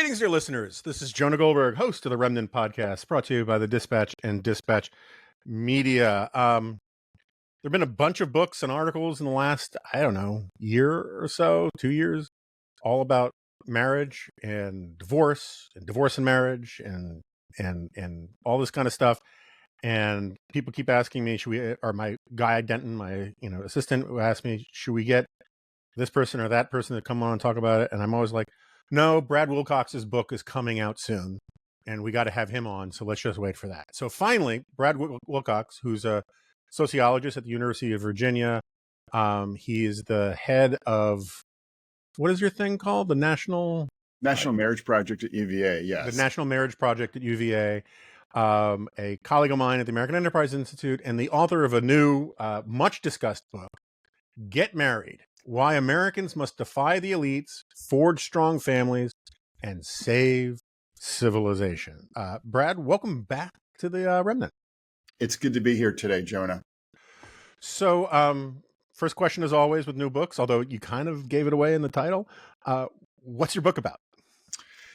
Greetings, dear listeners. This is Jonah Goldberg, host of the Remnant Podcast, brought to you by the Dispatch and Dispatch Media. There have been a bunch of books and articles in the last, year or so, 2 years, all about marriage and divorce and marriage and all this kind of stuff. And people keep asking me, my guy Denton, my assistant, who asked me, should we get this person or that person to come on and talk about it? And I'm always like, no, Brad Wilcox's book is coming out soon, and we got to have him on, so let's just wait for that. So finally, Brad Wilcox, who's a sociologist at the University of Virginia, he is the head of, what is your thing called? The National Marriage Project at UVA, yes. The National Marriage Project at UVA, a colleague of mine at the American Enterprise Institute, and the author of a new, much discussed book, Get Married: Why Americans Must Defy the Elites, Forge Strong Families, and Save Civilization. Brad, welcome back to the Remnant. It's good to be here today, Jonah. So, first question, as always, with new books, although you kind of gave it away in the title. What's your book about?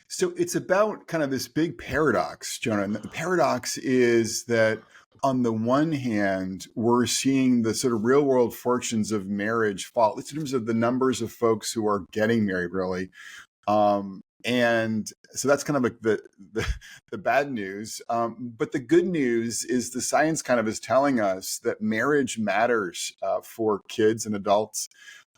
So it's about kind of this big paradox, Jonah. And the paradox is that on the one hand, we're seeing the sort of real world fortunes of marriage fall, at least in terms of the numbers of folks who are getting married, really. And so that's kind of like the bad news. But the good news is the science kind of is telling us that marriage matters for kids and adults.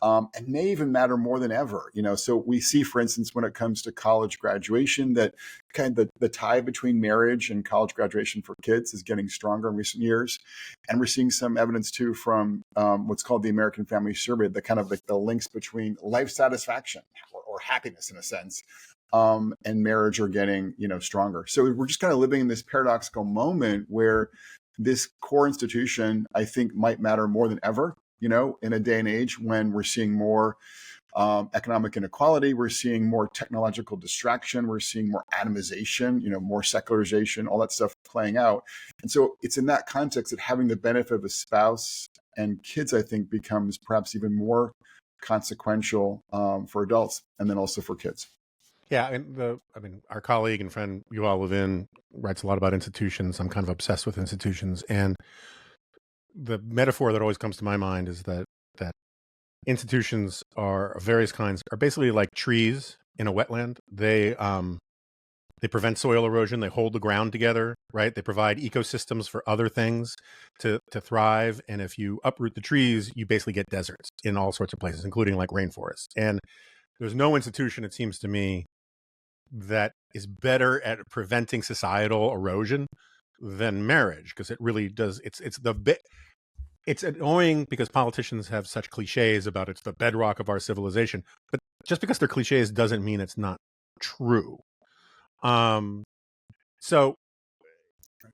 And may even matter more than ever, So we see, for instance, when it comes to college graduation, that kind of the tie between marriage and college graduation for kids is getting stronger in recent years. And we're seeing some evidence too from what's called the American Family Survey, the kind of like the links between life satisfaction or happiness in a sense, and marriage are getting, stronger. So we're just kind of living in this paradoxical moment where this core institution, I think, might matter more than ever. In a day and age when we're seeing more economic inequality, we're seeing more technological distraction, we're seeing more atomization, more secularization, all that stuff playing out. And so it's in that context that having the benefit of a spouse and kids, I think, becomes perhaps even more consequential for adults and then also for kids. Yeah, and our colleague and friend Yuval Levin writes a lot about institutions. I'm kind of obsessed with institutions, and the metaphor that always comes to my mind is that institutions are of various kinds are basically like trees in a wetland. They prevent soil erosion. They hold the ground together, right? They provide ecosystems for other things to thrive. And if you uproot the trees, you basically get deserts in all sorts of places, including like rainforests. And there's no institution, it seems to me, that is better at preventing societal erosion than marriage, because it really does. It's annoying because politicians have such cliches about it's the bedrock of our civilization, but just because they're cliches doesn't mean it's not true. So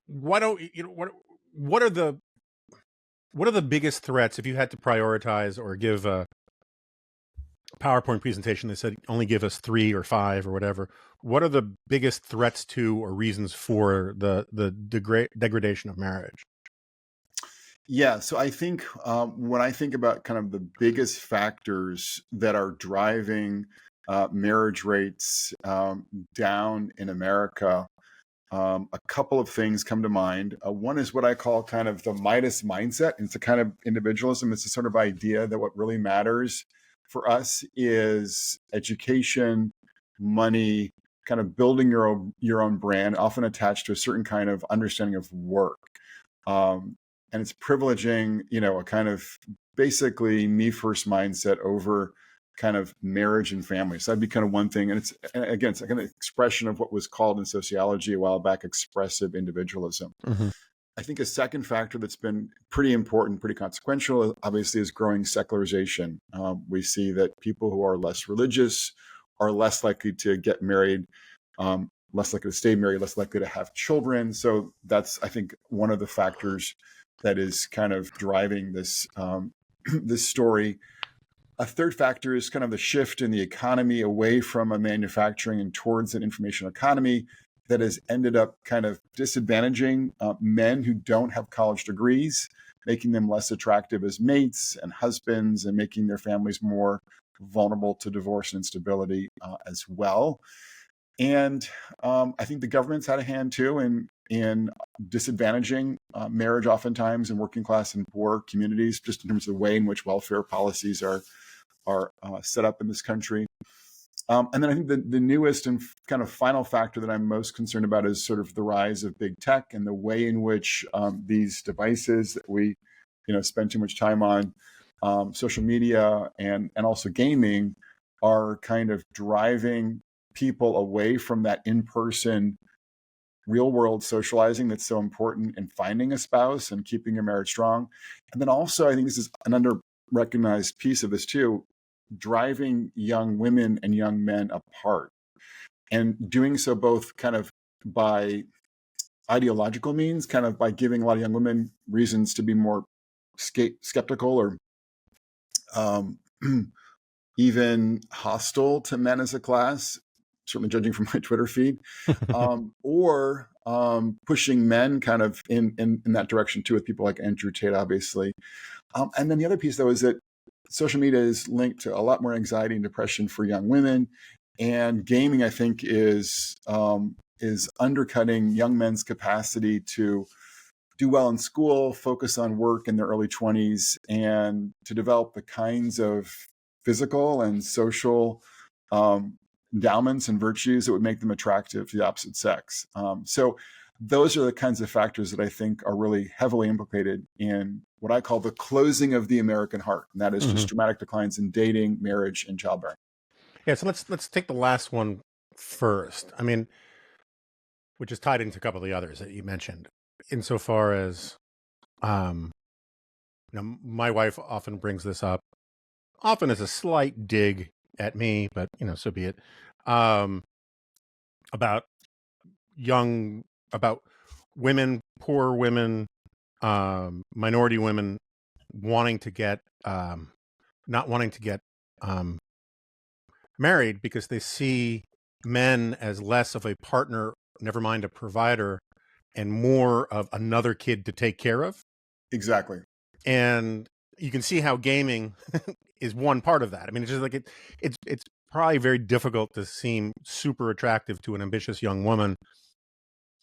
why don't what are the biggest threats if you had to prioritize or give a PowerPoint presentation that said only give us 3 or 5 or whatever? What are the biggest threats to or reasons for the degradation of marriage? Yeah, so I think when I think about kind of the biggest factors that are driving marriage rates down in America, a couple of things come to mind. One is what I call kind of the Midas mindset. It's a kind of individualism. It's a sort of idea that what really matters for us is education, money, kind of building your own brand, often attached to a certain kind of understanding of work. And it's privileging, a kind of basically me first mindset over kind of marriage and family. So that'd be kind of one thing. And it's like an expression of what was called in sociology a while back, expressive individualism. Mm-hmm. I think a second factor that's been pretty important, pretty consequential, obviously, is growing secularization. We see that people who are less religious are less likely to get married, less likely to stay married, less likely to have children. So that's, I think, one of the factors that is kind of driving this this story. A third factor is kind of the shift in the economy away from a manufacturing and towards an information economy that has ended up kind of disadvantaging men who don't have college degrees, making them less attractive as mates and husbands, and making their families more vulnerable to divorce and instability as well. And I think the government's had a hand too in disadvantaging marriage oftentimes in working class and poor communities, just in terms of the way in which welfare policies are set up in this country. And then I think the newest and kind of final factor that I'm most concerned about is sort of the rise of big tech and the way in which these devices that we, spend too much time on, social media and also gaming, are kind of driving people away from that in-person real world socializing that's so important in finding a spouse and keeping your marriage strong. And then also, I think this is an under recognized piece of this too, driving young women and young men apart, and doing so both kind of by ideological means, kind of by giving a lot of young women reasons to be more skeptical or um, even hostile to men as a class, certainly judging from my Twitter feed, or pushing men kind of in that direction too, with people like Andrew Tate, obviously. And then the other piece, though, is that social media is linked to a lot more anxiety and depression for young women, and gaming, I think, is undercutting young men's capacity to do well in school, focus on work in their early 20s, and to develop the kinds of physical and social endowments and virtues that would make them attractive to the opposite sex. So those are the kinds of factors that I think are really heavily implicated in what I call the closing of the American heart. And that is just dramatic declines in dating, marriage, and childbearing. Yeah, so let's take the last one first. I mean, which is tied into a couple of the others that you mentioned, insofar as, my wife often brings this up, often as a slight dig at me, but so be it. About about women, poor women, minority women wanting to get, not wanting to get married because they see men as less of a partner, never mind a provider, and more of another kid to take care of. Exactly. And you can see how gaming is one part of that. I mean, it's just like it's probably very difficult to seem super attractive to an ambitious young woman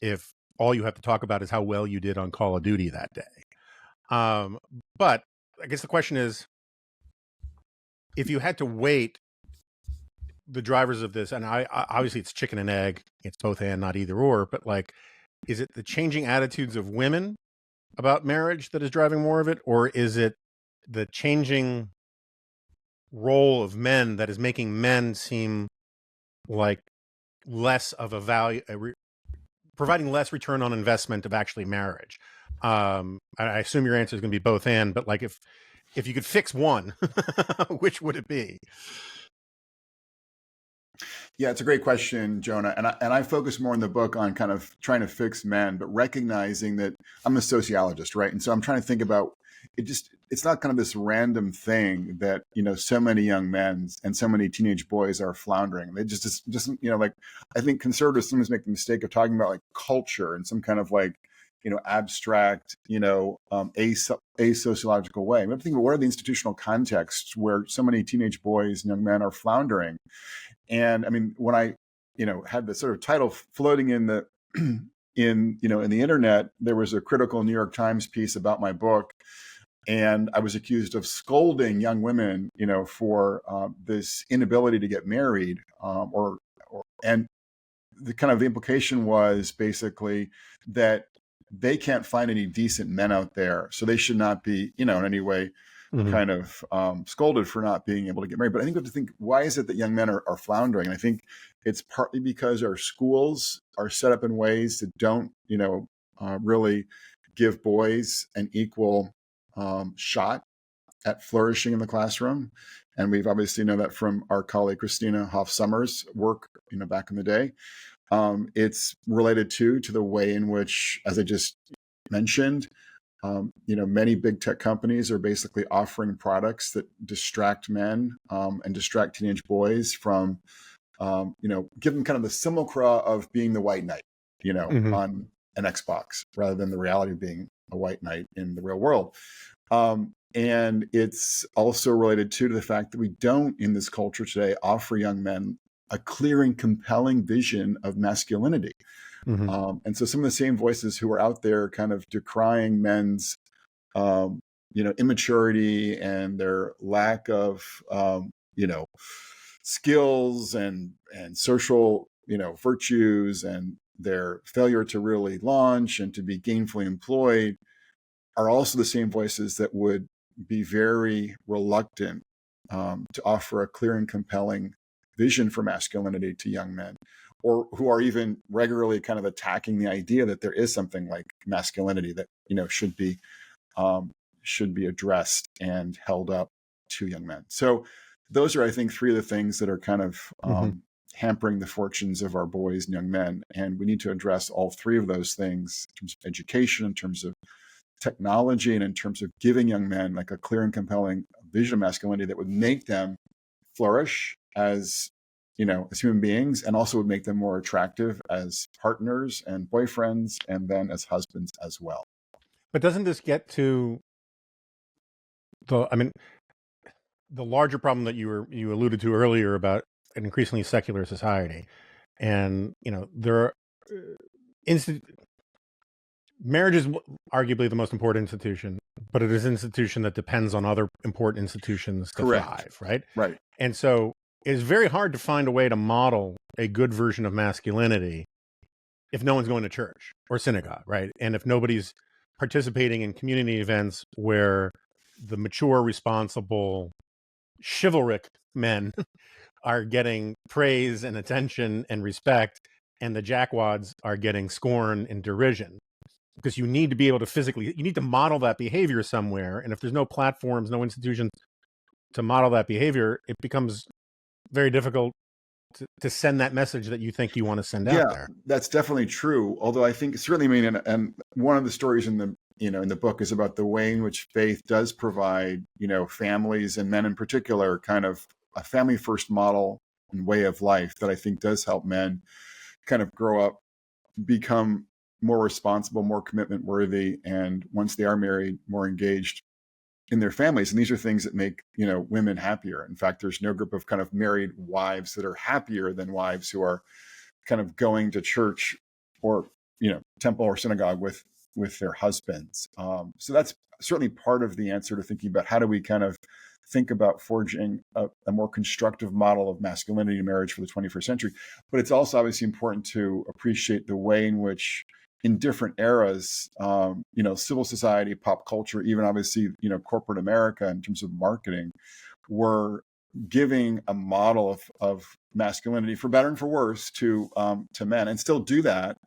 if all you have to talk about is how well you did on Call of Duty that day. But I guess the question is, if you had to weight the drivers of this, and I obviously it's chicken and egg, it's both and, not either or, but like, is it the changing attitudes of women about marriage that is driving more of it, or is it the changing role of men that is making men seem like less of a value, providing less return on investment of actually marriage? I assume your answer is going to be both and, but like, if you could fix one, which would it be? Yeah, it's a great question, Jonah. And I focus more in the book on kind of trying to fix men, but recognizing that I'm a sociologist, right? And so I'm trying to think about it's not kind of this random thing that, so many young men and so many teenage boys are floundering. They just like, I think conservatives sometimes make the mistake of talking about like culture and some kind of like, abstract, a sociological way. We have to think about what are the institutional contexts where so many teenage boys and young men are floundering. And I mean, when I, had the sort of title floating in the in the internet, there was a critical New York Times piece about my book, and I was accused of scolding young women, for this inability to get married, and the kind of implication was basically that they can't find any decent men out there, so they should not be, in any way kind of scolded for not being able to get married. But I think we have to think, why is it that young men are floundering? And I think it's partly because our schools are set up in ways that don't, really give boys an equal shot at flourishing in the classroom. And we've obviously know that from our colleague Christina Hoff Sommers' work, back in the day. It's related to the way in which, as I just mentioned, many big tech companies are basically offering products that distract men and distract teenage boys from, give them kind of the simulacra of being the white knight, on an Xbox, rather than the reality of being a white knight in the real world. And it's also related to the fact that we don't, in this culture today, offer young men a clear and compelling vision of masculinity. Mm-hmm. And so some of the same voices who are out there kind of decrying men's, immaturity and their lack of, skills and social, virtues, and their failure to really launch and to be gainfully employed, are also the same voices that would be very reluctant to offer a clear and compelling vision for masculinity to young men, or who are even regularly kind of attacking the idea that there is something like masculinity that should be addressed and held up to young men. So those are, I think, three of the things that are kind of Mm-hmm. hampering the fortunes of our boys and young men. And we need to address all three of those things in terms of education, in terms of technology, and in terms of giving young men like a clear and compelling vision of masculinity that would make them flourish as human beings, and also would make them more attractive as partners and boyfriends, and then as husbands as well. But doesn't this get to the larger problem that you alluded to earlier about an increasingly secular society, and there are marriage is arguably the most important institution, but it is an institution that depends on other important institutions to Correct. thrive, right? Right. And so it's very hard to find a way to model a good version of masculinity if no one's going to church or synagogue, right? And if nobody's participating in community events where the mature, responsible, chivalric men are getting praise and attention and respect, and the jackwads are getting scorn and derision. Because you need to be able to you need to model that behavior somewhere. And if there's no platforms, no institutions to model that behavior, it becomes very difficult to send that message that you think you want to send out there. That's definitely true. Although I think certainly, and one of the stories in the book is about the way in which faith does provide, families and men in particular, kind of a family first model and way of life that I think does help men kind of grow up, become more responsible, more commitment worthy, and once they are married, more engaged in their families. And these are things that make women happier. In fact, there's no group of kind of married wives that are happier than wives who are kind of going to church or temple or synagogue with their husbands. So that's certainly part of the answer to thinking about how do we kind of think about forging a more constructive model of masculinity in marriage for the 21st century. But it's also obviously important to appreciate the way in which, in different eras, civil society, pop culture, even obviously, corporate America in terms of marketing, were giving a model of masculinity, for better and for worse, to men, and still do that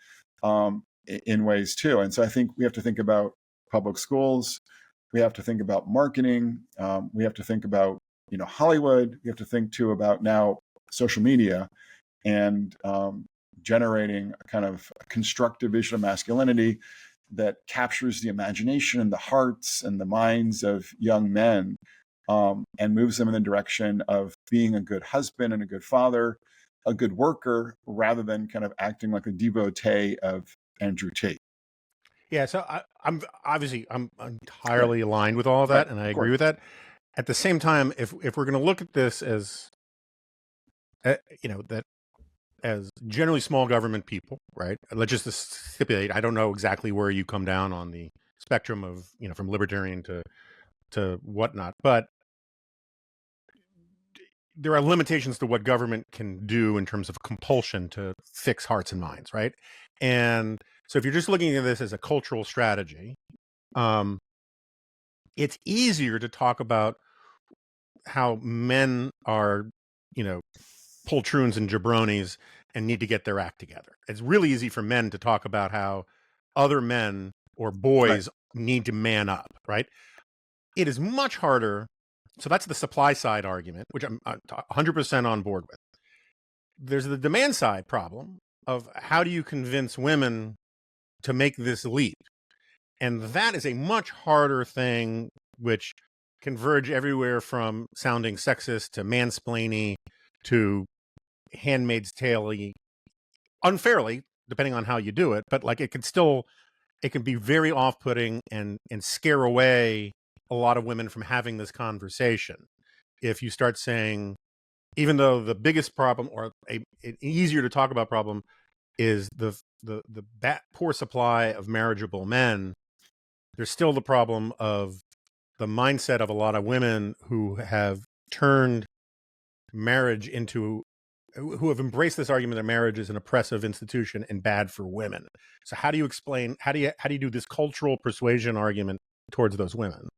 in ways too. And so I think we have to think about public schools. We have to think about marketing. We have to think about Hollywood. We have to think too about now social media, and generating a kind of constructive vision of masculinity that captures the imagination and the hearts and the minds of young men, and moves them in the direction of being a good husband and a good father, a good worker, rather than kind of acting like a devotee of Andrew Tate. Yeah, so I'm entirely aligned with all of that, and I agree with that. At the same time, if we're going to look at this as that as generally small government people, right? Let's just stipulate, I don't know exactly where you come down on the spectrum of, from libertarian to whatnot, but there are limitations to what government can do in terms of compulsion to fix hearts and minds, right? And so if you're just looking at this as a cultural strategy, it's easier to talk about how men are, poltroons and jabronis and need to get their act together. It's really easy for men to talk about how other men or boys need to man up, right? It is much harder. So that's the supply side argument, which I'm 100% on board with. There's the demand side problem of how do you convince women to make this leap? And that is a much harder thing, which can verge everywhere from sounding sexist to mansplaining to Handmaid's Tale-y, unfairly, depending on how you do it. But like it can be very off-putting and scare away a lot of women from having this conversation. If you start saying, even though the biggest problem, or an easier to talk about problem, is the poor supply of marriageable men, there's still the problem of the mindset of a lot of women who have turned marriage into, who have embraced this argument that marriage is an oppressive institution and bad for women. So how do you explain, how do you do this cultural persuasion argument towards those women?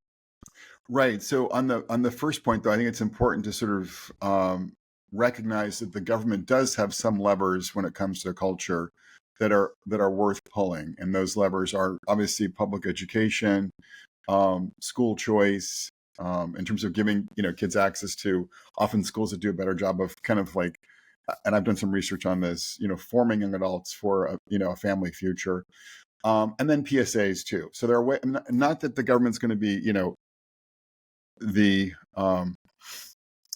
Right. So on the first point, though, I think it's important to sort of recognize that the government does have some levers when it comes to culture that are worth pulling, and those levers are obviously public education, school choice, in terms of giving kids access to, often schools that do a better job of kind of like, and I've done some research on this, forming young adults for a family future, and then PSAs too. So there are not that the government's going to be the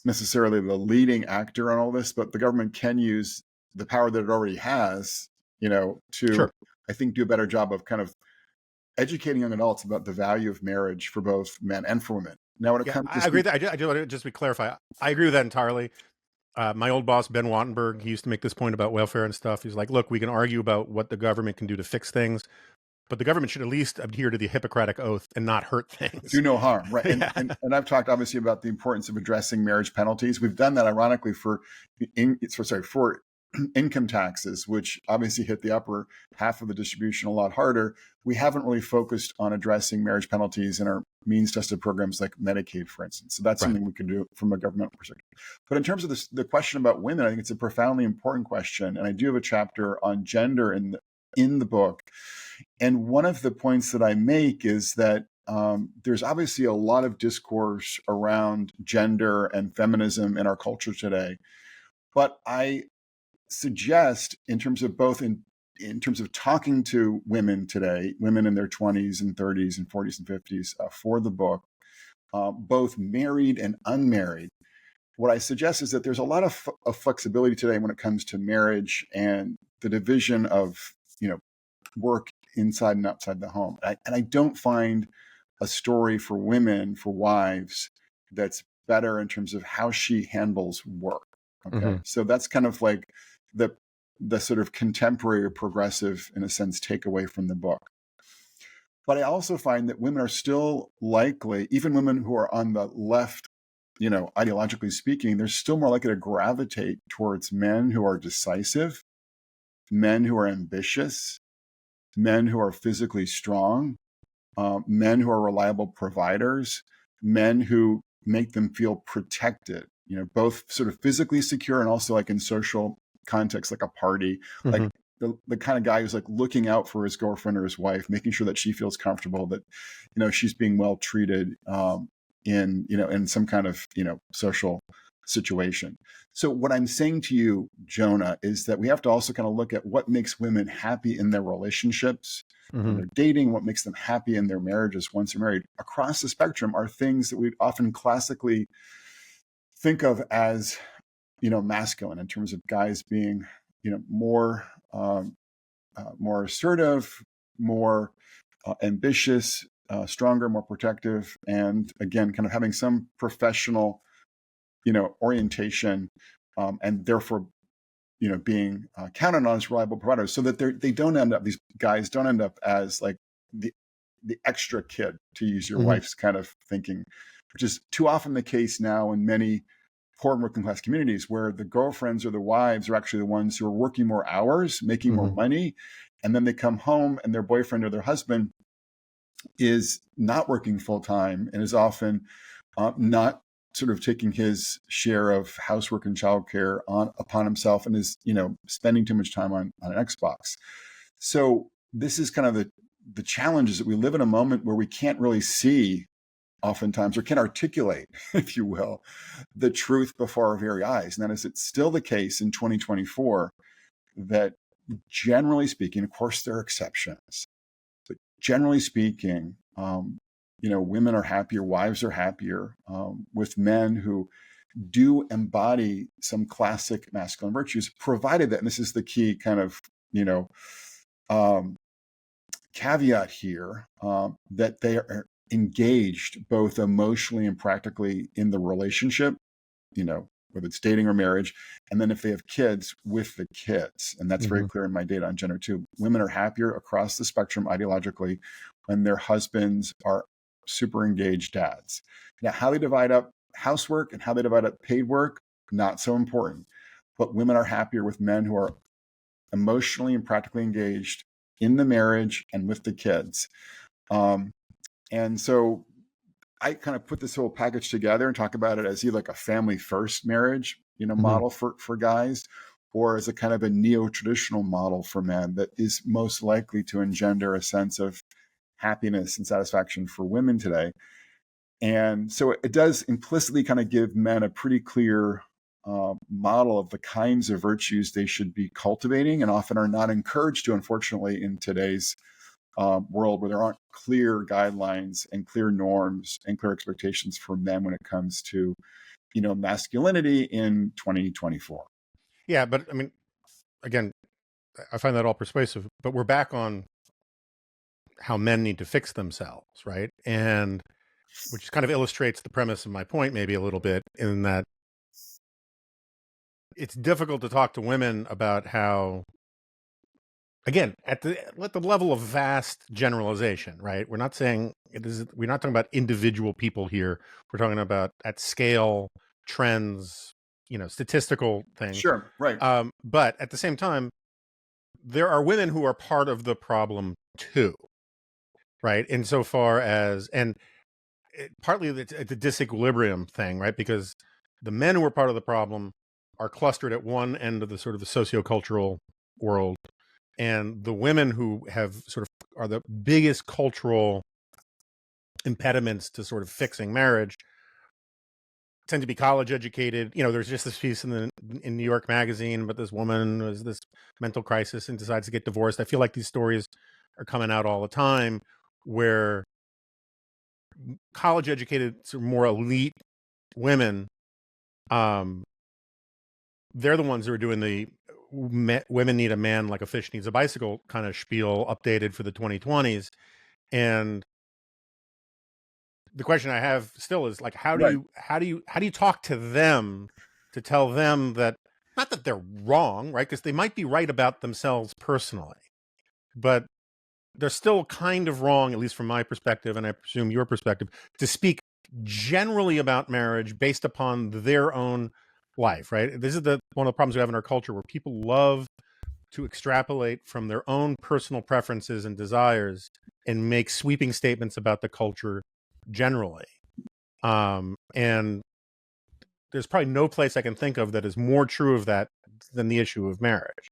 necessarily the leading actor on all this, but the government can use the power that it already has, to, Sure. I think, do a better job of kind of educating young adults about the value of marriage for both men and for women. Now, when it comes to I agree that I do want to just clarify. I agree with that entirely. My old boss, Ben Wattenberg, he used to make this point about welfare and stuff. He's like, look, we can argue about what the government can do to fix things, but the government should at least adhere to the Hippocratic Oath and not hurt things. Do no harm, right? Yeah. And I've talked obviously about the importance of addressing marriage penalties. We've done that ironically for income taxes, which obviously hit the upper half of the distribution a lot harder. We haven't really focused on addressing marriage penalties in our means-tested programs like Medicaid, for instance. So that's Right. something we could do from a government perspective. But in terms of the question about women, I think it's a profoundly important question. And I do have a chapter on gender in the book. And one of the points that I make is that there's obviously a lot of discourse around gender and feminism in our culture today. But I suggest, in terms of both in terms of talking to women today, women in their 20s and 30s and 40s and 50s, for the book, both married and unmarried, what I suggest is that there's a lot of flexibility today when it comes to marriage and the division of work inside and outside the home. And I don't find a story for women, for wives, that's better in terms of how she handles work. Okay. Mm-hmm. So that's kind of like the sort of contemporary or progressive, in a sense, takeaway from the book. But I also find that women are still likely, even women who are on the left, ideologically speaking, they're still more likely to gravitate towards men who are decisive, men who are ambitious, men who are physically strong, men who are reliable providers, men who make them feel protected, both sort of physically secure and also like in social context, like a party, Mm-hmm. like the kind of guy who's like looking out for his girlfriend or his wife, making sure that she feels comfortable, that, she's being well treated in some kind of, social situation. So what I'm saying to you, Jonah, is that we have to also kind of look at what makes women happy in their relationships, Mm-hmm. when they're dating, what makes them happy in their marriages once they're married. Across the spectrum are things that we often classically think of as, masculine, in terms of guys being, more assertive, more ambitious, stronger, more protective, and again, kind of having some professional, orientation, and therefore, being counted on as reliable providers, so that these guys don't end up as like the extra kid, to use your Mm-hmm. wife's kind of thinking, which is too often the case now in many poor working class communities, where the girlfriends or the wives are actually the ones who are working more hours, making Mm-hmm. more money, and then they come home and their boyfriend or their husband is not working full time and is often not sort of taking his share of housework and childcare upon himself, and is spending too much time on an Xbox. So this is kind of the challenge, is that we live in a moment where we can't really see, oftentimes, or can articulate, if you will, the truth before our very eyes. And that is, it's still the case in 2024 that, generally speaking, of course there are exceptions, but generally speaking, women are happier, wives are happier with men who do embody some classic masculine virtues, provided that, and this is the key kind of, caveat here, that they are engaged both emotionally and practically in the relationship, whether it's dating or marriage, and then if they have kids, with the kids. And that's very clear in my data on gender too. Women are happier across the spectrum ideologically when their husbands are super engaged dads. Now, how they divide up housework and how they divide up paid work, not so important. But women are happier with men who are emotionally and practically engaged in the marriage and with the kids. And so I kind of put this whole package together and talk about it as either like a family first marriage, model for guys, or as a kind of a neo-traditional model for men that is most likely to engender a sense of happiness and satisfaction for women today. And so it does implicitly kind of give men a pretty clear model of the kinds of virtues they should be cultivating, and often are not encouraged to, unfortunately, in today's world where there aren't clear guidelines and clear norms and clear expectations for men when it comes to, masculinity in 2024. Yeah, but I mean, again, I find that all persuasive, but we're back on how men need to fix themselves, right? And which kind of illustrates the premise of my point maybe a little bit, in that it's difficult to talk to women about how, again, at the level of vast generalization, right? We're not saying we're not talking about individual people here. We're talking about at scale trends, statistical things. Sure, right. But at the same time, there are women who are part of the problem too, right? Insofar as, and partly it's a disequilibrium thing, right? Because the men who are part of the problem are clustered at one end of the sort of the sociocultural world, and the women who have sort of are the biggest cultural impediments to sort of fixing marriage tend to be college educated. There's just this piece in New York Magazine, but this woman has this mental crisis and decides to get divorced. I feel like these stories are coming out all the time, where college educated, sort of more elite women, they're the ones who are doing the women need a man like a fish needs a bicycle kind of spiel, updated for the 2020s. And the question I have still is, like, how do you talk to them to tell them that, not that they're wrong, right? Because they might be right about themselves personally, but they're still kind of wrong, at least from my perspective, and I presume your perspective, to speak generally about marriage based upon their own life, right? This is one of the problems we have in our culture, where people love to extrapolate from their own personal preferences and desires and make sweeping statements about the culture generally. And there's probably no place I can think of that is more true of that than the issue of marriage.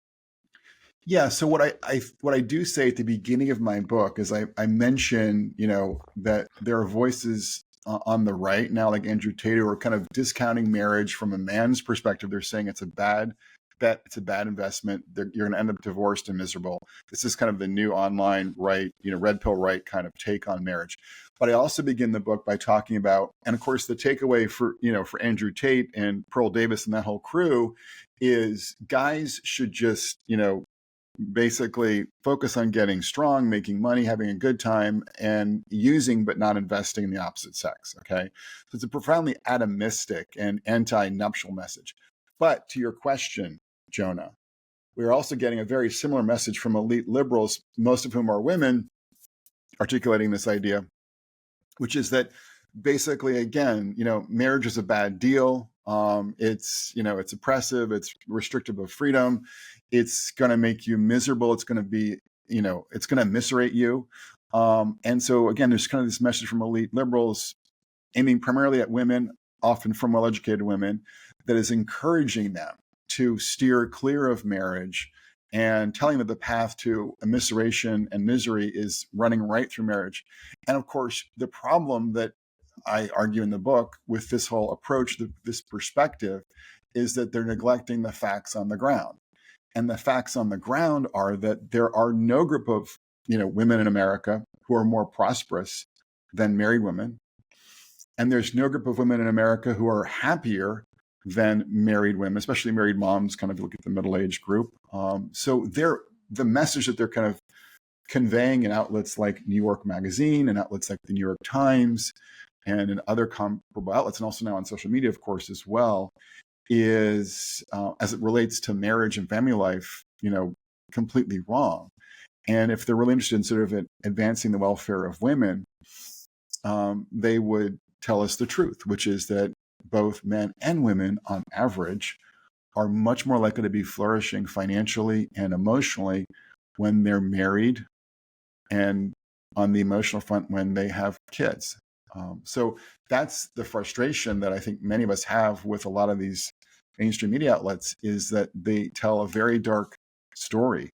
Yeah. So what I do say at the beginning of my book is I mention, that there are voices on the right now, like Andrew Tate, who are kind of discounting marriage from a man's perspective. They're saying it's a bad bet, it's a bad investment. You're going to end up divorced and miserable. This is kind of the new online right, red pill right kind of take on marriage. But I also begin the book by talking about, and of course, the takeaway for Andrew Tate and Pearl Davis and that whole crew is guys should just, basically focus on getting strong, making money, having a good time, and using but not investing in the opposite sex. Okay. So it's a profoundly atomistic and anti-nuptial message. But to your question, Jonah, we're also getting a very similar message from elite liberals, most of whom are women, articulating this idea, which is that basically, again, marriage is a bad deal. It's oppressive, it's restrictive of freedom. It's going to make you miserable. It's going to be, it's going to immiserate you. And so again, there's kind of this message from elite liberals aiming primarily at women, often from well-educated women, that is encouraging them to steer clear of marriage and telling them the path to immiseration and misery is running right through marriage. And of course, the problem that I argue in the book with this whole approach, this perspective, is that they're neglecting the facts on the ground. And the facts on the ground are that there are no group of women in America who are more prosperous than married women. And there's no group of women in America who are happier than married women, especially married moms, kind of look at the middle-aged group. So the message that they're kind of conveying in outlets like New York Magazine and outlets like the New York Times and in other comparable outlets, and also now on social media, of course, as well, is, as it relates to marriage and family life, completely wrong. And if they're really interested in sort of advancing the welfare of women, they would tell us the truth, which is that both men and women, on average, are much more likely to be flourishing financially and emotionally when they're married, and on the emotional front when they have kids. So that's the frustration that I think many of us have with a lot of these mainstream media outlets, is that they tell a very dark story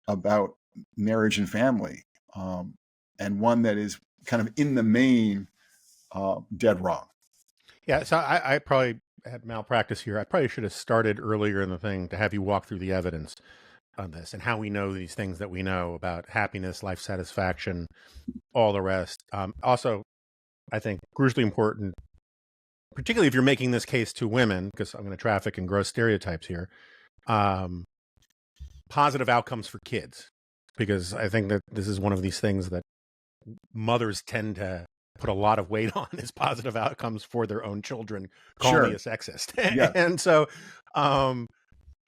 about marriage and family, and one that is kind of in the main dead wrong. Yeah, so I probably had malpractice here. I probably should have started earlier in the thing to have you walk through the evidence on this and how we know these things that we know about happiness, life satisfaction, all the rest. Also, I think crucially important, particularly if you're making this case to women, because I'm going to traffic and gross stereotypes here, positive outcomes for kids, because I think that this is one of these things that mothers tend to put a lot of weight on, is positive outcomes for their own children. Call Sure. me a sexist. Yeah. And so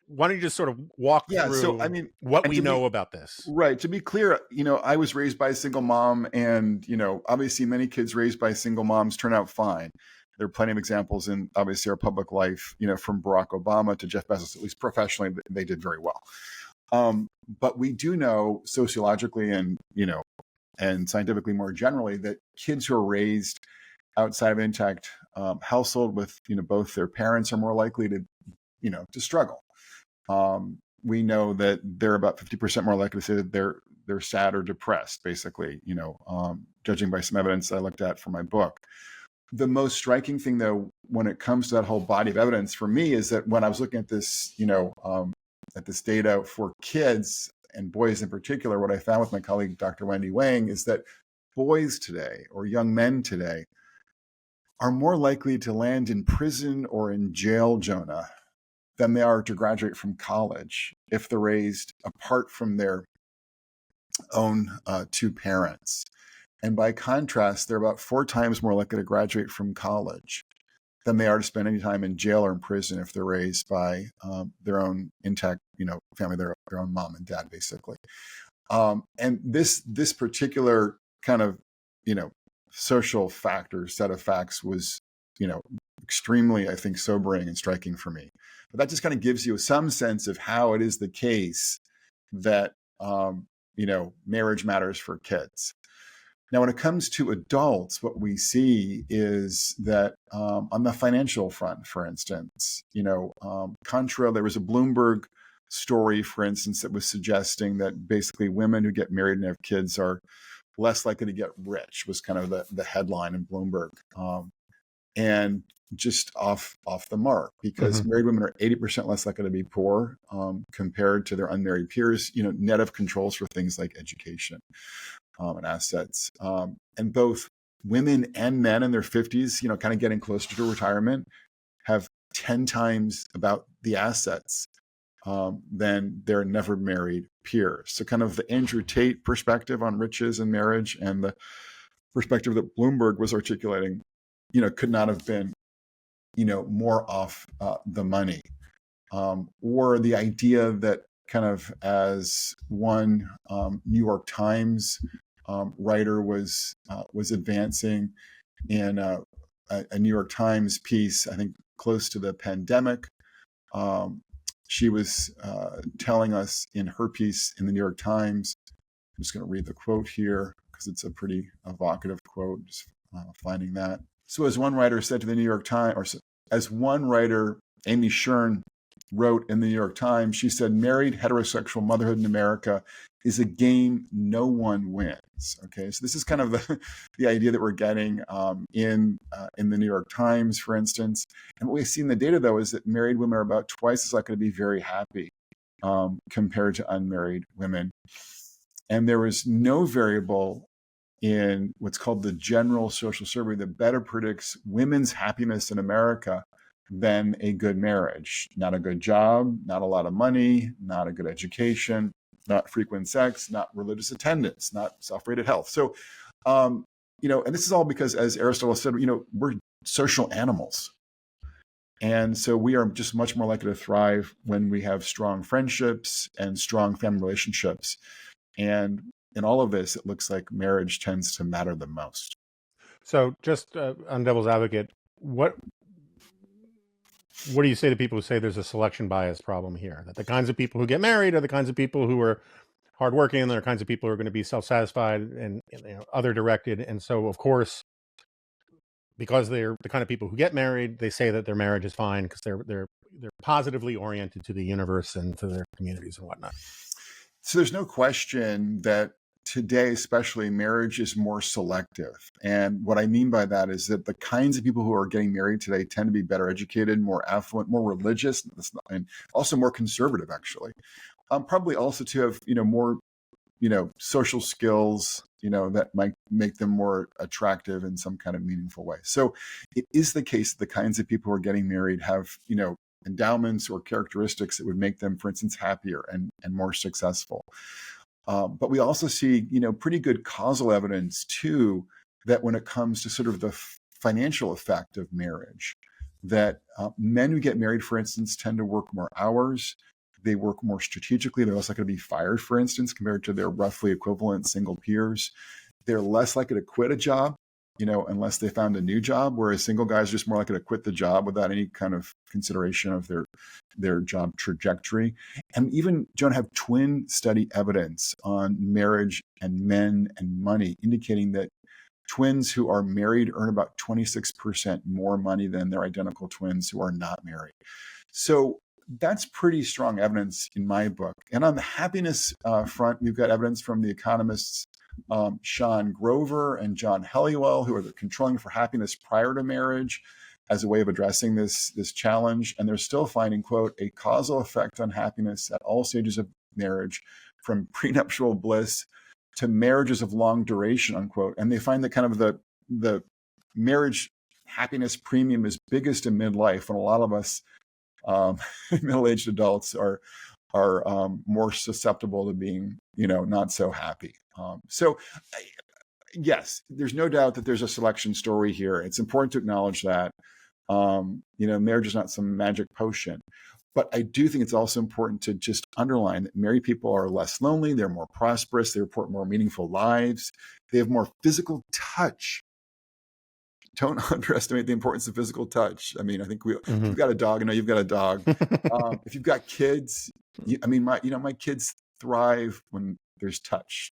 why don't you just sort of walk through So, I mean, what we know about this? Right. To be clear, I was raised by a single mom, and, obviously many kids raised by single moms turn out fine. There are plenty of examples in, obviously, our public life, from Barack Obama to Jeff Bezos, at least professionally, they did very well. But we do know sociologically and scientifically more generally that kids who are raised outside of an intact household with, both their parents are more likely to struggle. We know that they're about 50% more likely to say that they're sad or depressed, basically, judging by some evidence I looked at for my book. The most striking thing, though, when it comes to that whole body of evidence for me, is that when I was looking at this, at this data for kids and boys in particular, what I found with my colleague, Dr. Wendy Wang, is that boys today, or young men today, are more likely to land in prison or in jail, Jonah, than they are to graduate from college if they're raised apart from their own two parents. And by contrast, they're about 4 times more likely to graduate from college than they are to spend any time in jail or in prison if they're raised by their own intact, family, their own mom and dad, basically. And this particular kind of, social factor set of facts was, extremely, I think, sobering and striking for me. But that just kind of gives you some sense of how it is the case that, marriage matters for kids. Now, when it comes to adults, what we see is that on the financial front, for instance, contrary, there was a Bloomberg story, for instance, that was suggesting that basically women who get married and have kids are less likely to get rich, was kind of the headline in Bloomberg. And just off the mark, because married women are 80% less likely to be poor compared to their unmarried peers, net of controls for things like education and assets. And both women and men in their 50s, kind of getting closer to retirement, have 10 times about the assets than their never married peers. So kind of the Andrew Tate perspective on riches and marriage, and the perspective that Bloomberg was articulating, could not have been, more off the money. Or the idea that kind of, as one New York Times writer was advancing in a New York Times piece, I think close to the pandemic, she was telling us in her piece in the New York Times, I'm just going to read the quote here because it's a pretty evocative quote, just finding that. So as one writer said to the New York Times, or as one writer, Amy Shern, wrote in the New York Times, she said, married heterosexual motherhood in America is a game no one wins. Okay, so this is kind of the idea that we're getting in the New York Times, for instance. And what we see in the data, though, is that married women are about twice as likely to be very happy compared to unmarried women. And there is no variable in what's called the General Social Survey that better predicts women's happiness in America than a good marriage. Not a good job, not a lot of money, not a good education, not frequent sex, not religious attendance, not self-rated health. So, and this is all because, as Aristotle said, we're social animals. And so we are just much more likely to thrive when we have strong friendships and strong family relationships. And in all of this, it looks like marriage tends to matter the most. So just on devil's advocate, what do you say to people who say there's a selection bias problem here? That the kinds of people who get married are the kinds of people who are hardworking, and there are kinds of people who are going to be self-satisfied and other directed. And so, of course, because they're the kind of people who get married, they say that their marriage is fine because they're positively oriented to the universe and to their communities and whatnot. So there's no question that today, especially, marriage is more selective. And what I mean by that is that the kinds of people who are getting married today tend to be better educated, more affluent, more religious, and also more conservative, actually. Probably also to have, more, social skills, that might make them more attractive in some kind of meaningful way. So it is the case that the kinds of people who are getting married have, endowments or characteristics that would make them, for instance, happier and more successful. But we also see, pretty good causal evidence too, that when it comes to sort of the financial effect of marriage, that men who get married, for instance, tend to work more hours. They work more strategically. They're less likely to be fired, for instance, compared to their roughly equivalent single peers. They're less likely to quit a job, unless they found a new job, whereas single guys are just more likely to quit the job without any kind of consideration of their job trajectory. And even don't have twin study evidence on marriage and men and money, indicating that twins who are married earn about 26% more money than their identical twins who are not married. So that's pretty strong evidence in my book. And on the happiness front, we've got evidence from the economists Sean Grover and John Helliwell, who are controlling for happiness prior to marriage as a way of addressing this challenge. And they're still finding, quote, a causal effect on happiness at all stages of marriage, from prenuptial bliss to marriages of long duration, unquote. And they find that kind of the marriage happiness premium is biggest in midlife, when a lot of us middle-aged adults are more susceptible to being, not so happy. So yes, there's no doubt that there's a selection story here. It's important to acknowledge that. Marriage is not some magic potion. But I do think it's also important to just underline that married people are less lonely, they're more prosperous, they report more meaningful lives, they have more physical touch. Don't underestimate the importance of physical touch. I mean, I think if you've got a dog, I know you've got a dog. If you've got kids, my kids thrive when there's touch.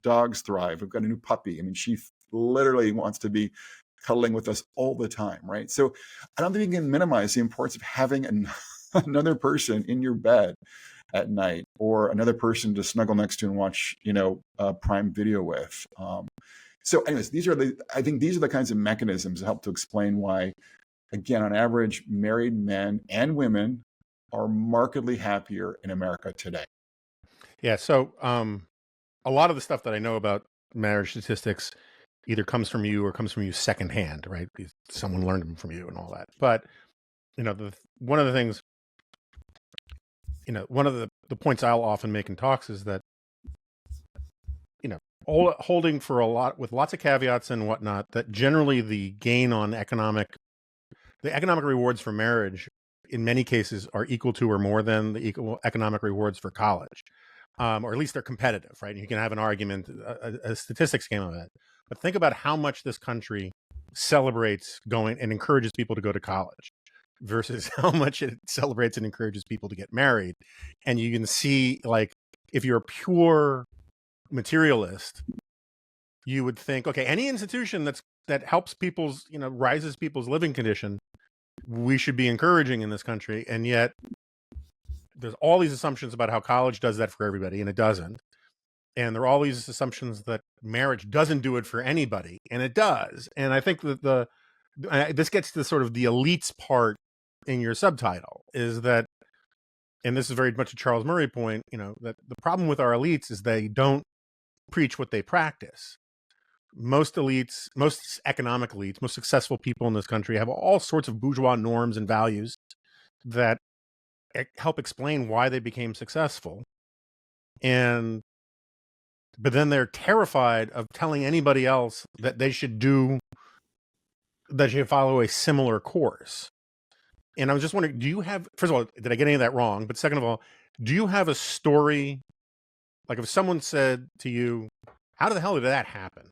Dogs thrive. We've got a new puppy. I mean, she literally wants to be cuddling with us all the time, right? So I don't think you can minimize the importance of having another person in your bed at night, or another person to snuggle next to and watch, Prime Video with. So anyways, I think these are the kinds of mechanisms that help to explain why, again, on average, married men and women are markedly happier in America today. Yeah. So a lot of the stuff that I know about marriage statistics either comes from you or comes from you secondhand, right? Someone learned them from you and all that. But, one of the things, one of the points I'll often make in talks is that, holding for a lot, with lots of caveats and whatnot, that generally the gain on the economic rewards for marriage in many cases are equal to or more than the equal economic rewards for college. Or at least they're competitive, right? And you can have an argument, a statistics game of it. But think about how much this country celebrates going and encourages people to go to college versus how much it celebrates and encourages people to get married. And you can see, like, if you're a pure materialist, you would think, okay, any institution that helps people's, rises people's living condition, we should be encouraging in this country. And yet there's all these assumptions about how college does that for everybody, and it doesn't. And there are all these assumptions that marriage doesn't do it for anybody, and it does. And I think that this gets to sort of the elites part in your subtitle, is that, and this is very much a Charles Murray point, that the problem with our elites is they don't preach what they practice. Most elites, most economic elites, most successful people in this country have all sorts of bourgeois norms and values that help explain why they became successful. But then they're terrified of telling anybody else that they should follow a similar course. And I was just wondering, do you have, first of all, did I get any of that wrong? But second of all, do you have a story, like if someone said to you, how the hell did that happen?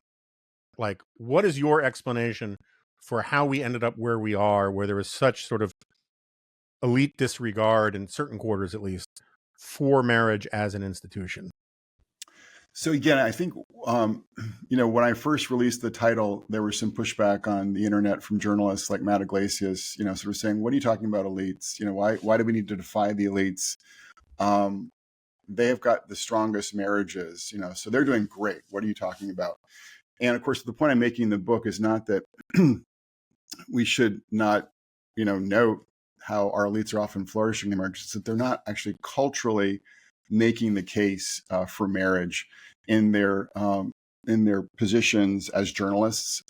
Like, what is your explanation for how we ended up where we are, where there was such sort of elite disregard in certain quarters, at least, for marriage as an institution? So again, I think when I first released the title, there was some pushback on the internet from journalists like Matt Iglesias, sort of saying, "What are you talking about elites? Why do we need to defy the elites? They have got the strongest marriages, so they're doing great. What are you talking about?" And of course, the point I'm making in the book is not that we should not, note how our elites are often flourishing in marriage. It's that they're not actually culturally making the case for marriage in their positions as journalists.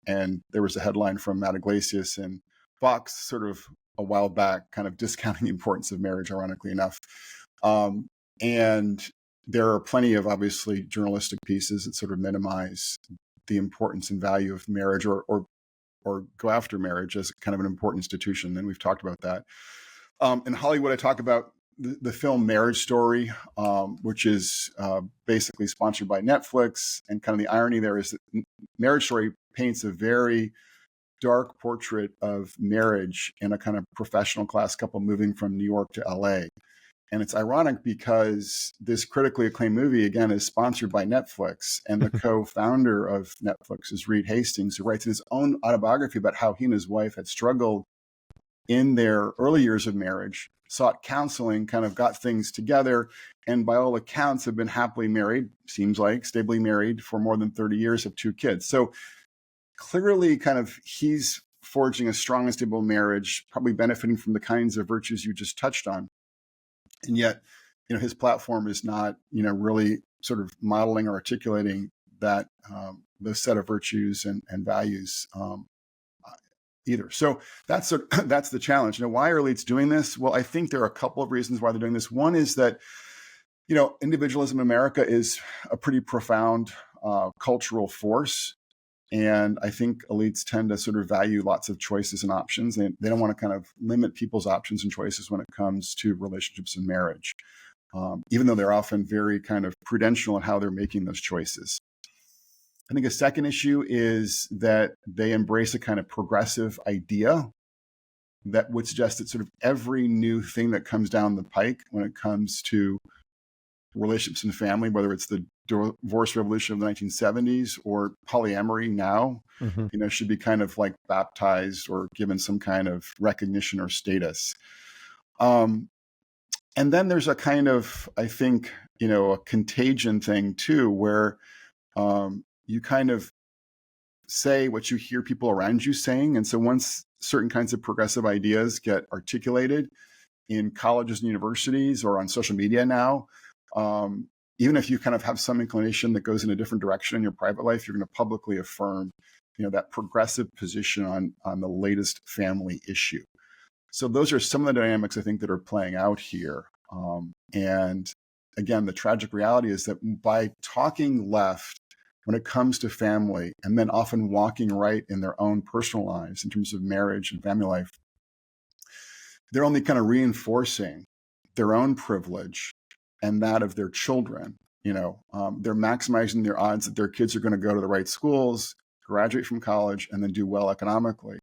And there was a headline from Matt Iglesias in Fox sort of a while back, kind of discounting the importance of marriage, ironically enough. And there are plenty of obviously journalistic pieces that sort of minimize the importance and value of marriage or go after marriage as kind of an important institution. And we've talked about that. In Hollywood, I talk about the film Marriage Story, which is basically sponsored by Netflix. And kind of the irony there is that Marriage Story paints a very dark portrait of marriage in a kind of professional class couple moving from New York to LA. And it's ironic because this critically acclaimed movie, again, is sponsored by Netflix. And the co-founder of Netflix is Reed Hastings, who writes in his own autobiography about how he and his wife had struggled in their early years of marriage, sought counseling, kind of got things together, and by all accounts have been happily married, seems like, stably married for more than 30 years, have 2 kids. So clearly kind of he's forging a strong and stable marriage, probably benefiting from the kinds of virtues you just touched on. And yet, his platform is not, really sort of modeling or articulating that those set of virtues and values either. So that's the challenge. Why are elites doing this? Well, I think there are a couple of reasons why they're doing this. One is that, individualism in America is a pretty profound cultural force. And I think elites tend to sort of value lots of choices and options. And they don't want to kind of limit people's options and choices when it comes to relationships and marriage, even though they're often very kind of prudential in how they're making those choices. I think a second issue is that they embrace a kind of progressive idea that would suggest that sort of every new thing that comes down the pike when it comes to relationships and family, whether it's the divorce revolution of the 1970s or polyamory now, should be kind of like baptized or given some kind of recognition or status. And then there's a kind of, I think, a contagion thing too, where you kind of say what you hear people around you saying. And so once certain kinds of progressive ideas get articulated in colleges and universities or on social media now, even if you kind of have some inclination that goes in a different direction in your private life, you're going to publicly affirm, that progressive position on the latest family issue. So those are some of the dynamics I think that are playing out here. And again, the tragic reality is that by talking left when it comes to family and then often walking right in their own personal lives in terms of marriage and family life, they're only kind of reinforcing their own privilege and that of their children. They're maximizing their odds that their kids are going to go to the right schools, graduate from college, and then do well economically.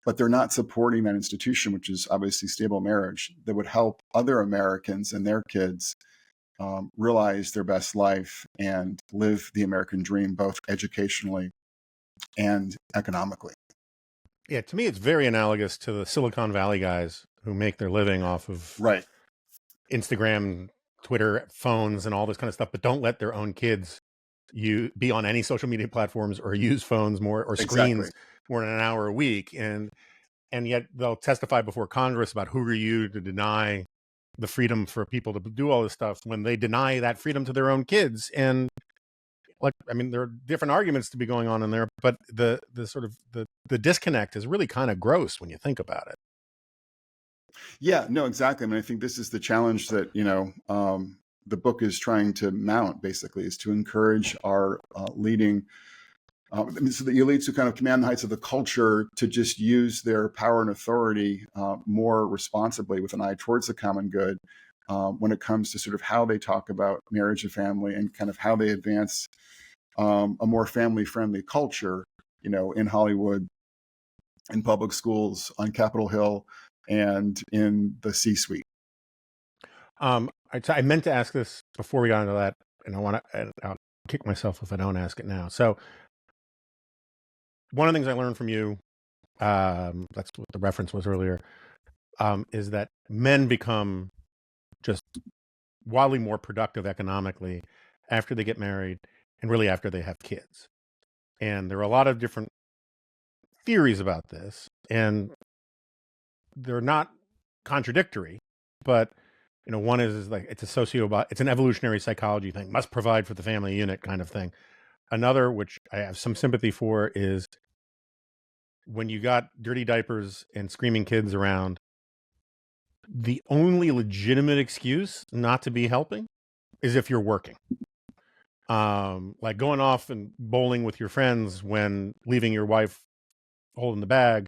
But they're not supporting that institution, which is obviously stable marriage, that would help other Americans and their kids realize their best life and live the American dream, both educationally and economically. Yeah, to me, it's very analogous to the Silicon Valley guys who make their living off of Instagram, Twitter, phones, and all this kind of stuff, but don't let their own kids be on any social media platforms or use phones more or screens more than an hour a week. And yet they'll testify before Congress about who are you to deny the freedom for people to do all this stuff when they deny that freedom to their own kids. And there are different arguments to be going on in there, but the sort of the disconnect is really kind of gross when you think about it. Yeah, no, exactly. I mean, I think this is the challenge that, the book is trying to mount, basically, is to encourage our leading So the elites who kind of command the heights of the culture to just use their power and authority more responsibly with an eye towards the common good when it comes to sort of how they talk about marriage and family and kind of how they advance a more family-friendly culture, in Hollywood, in public schools, on Capitol Hill, and in the C-suite. I meant to ask this before we got into that, and I'll kick myself if I don't ask it now. So one of the things I learned from you, that's what the reference was earlier, is that men become just wildly more productive economically after they get married and really after they have kids. And there are a lot of different theories about this, and they're not contradictory, but one is like it's an evolutionary psychology thing, must provide for the family unit kind of thing. Another, which I have some sympathy for, is when you got dirty diapers and screaming kids around, the only legitimate excuse not to be helping is if you're working. Like going off and bowling with your friends when leaving your wife holding the bag